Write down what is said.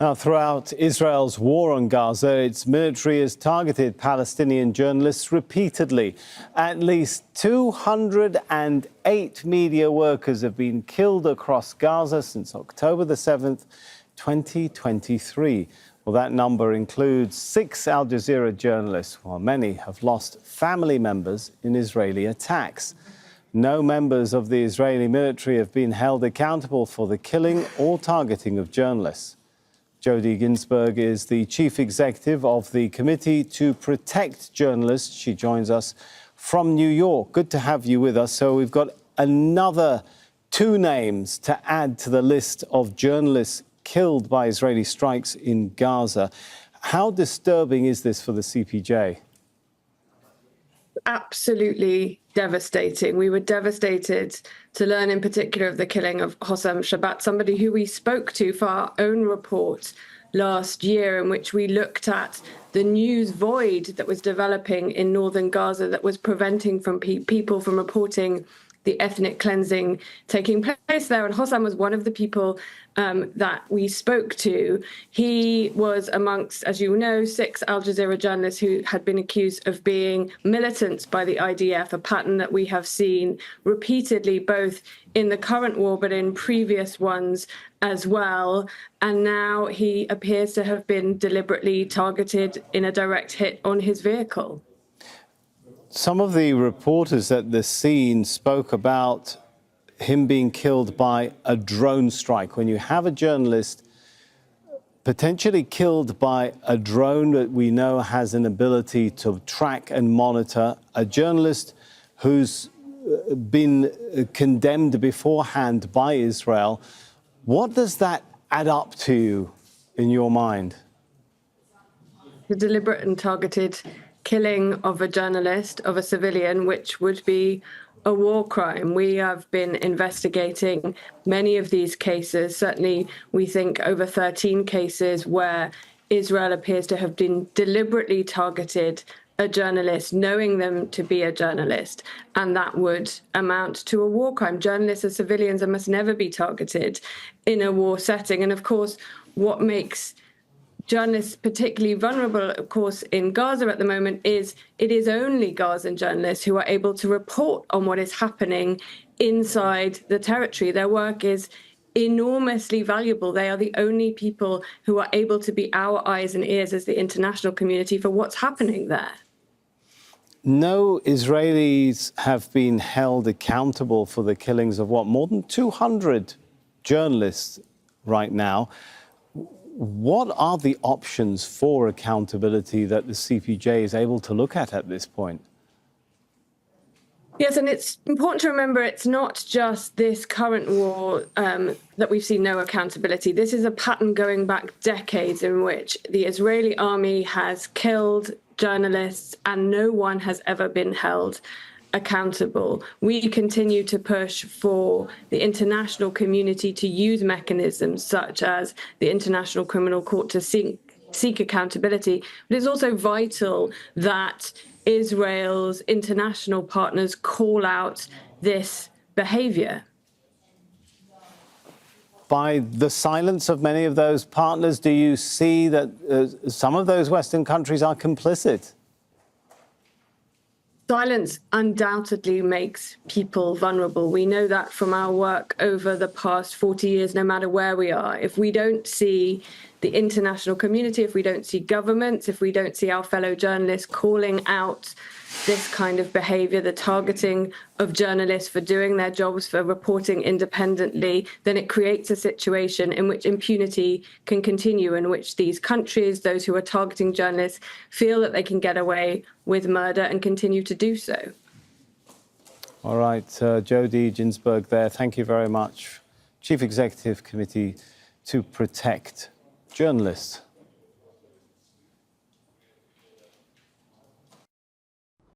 Now, throughout Israel's war on Gaza, its military has targeted Palestinian journalists repeatedly. At least 208 media workers have been killed across Gaza since October the 7th, 2023. Well, that number includes 6 Al Jazeera journalists, while many have lost family members in Israeli attacks. No members of the Israeli military have been held accountable for the killing or targeting of journalists. Jodie Ginsberg is the chief executive of the Committee to Protect Journalists. She joins us from New York. Good to have you with us. So we've got another 2 names to add to the list of journalists killed by Israeli strikes in Gaza. How disturbing is this for the CPJ? Absolutely devastating. We were devastated to learn in particular of the killing of Hossam Shabbat, somebody who we spoke to for our own report last year, in which we looked at the news void that was developing in northern Gaza that was preventing from people from reporting the ethnic cleansing taking place there. And Hossam was one of the people that we spoke to. He was amongst, as you know, 6 Al Jazeera journalists who had been accused of being militants by the IDF, a pattern that we have seen repeatedly, both in the current war, but in previous ones as well. And now he appears to have been deliberately targeted in a direct hit on his vehicle. Some of the reporters at the scene spoke about him being killed by a drone strike. When you have a journalist potentially killed by a drone that we know has an ability to track and monitor, a journalist who's been condemned beforehand by Israel, what does that add up to in your mind? The deliberate and targeted killing of a journalist, of a civilian, which would be a war crime. We have been investigating many of these cases. Certainly, we think over 13 cases where Israel appears to have been deliberately targeted a journalist, knowing them to be a journalist, and that would amount to a war crime. Journalists are civilians and must never be targeted in a war setting. And of course, what makes journalists particularly vulnerable, of course, in Gaza at the moment is it is only Gazan journalists who are able to report on what is happening inside the territory. Their work is enormously valuable. They are the only people who are able to be our eyes and ears as the international community for what's happening there. No Israelis have been held accountable for the killings of more than 200 journalists right now. What are the options for accountability that the CPJ is able to look at this point? Yes, and it's important to remember it's not just this current war that we've seen no accountability. This is a pattern going back decades in which the Israeli army has killed journalists and no one has ever been held accountable. We continue to push for the international community to use mechanisms such as the International Criminal Court to seek accountability. But it's also vital that Israel's international partners call out this behavior. By the silence of many of those partners, do you see that some of those Western countries are complicit? Silence undoubtedly makes people vulnerable. We know that from our work over the past 40 years, no matter where we are. If we don't see the international community, if we don't see governments, if we don't see our fellow journalists calling out this kind of behavior, the targeting of journalists for doing their jobs, for reporting independently, then it creates a situation in which impunity can continue, in which these countries, those who are targeting journalists, feel that they can get away with murder and continue to do so. All right, Jodie Ginsberg there, thank you very much. Chief Executive Committee to Protect Journalists.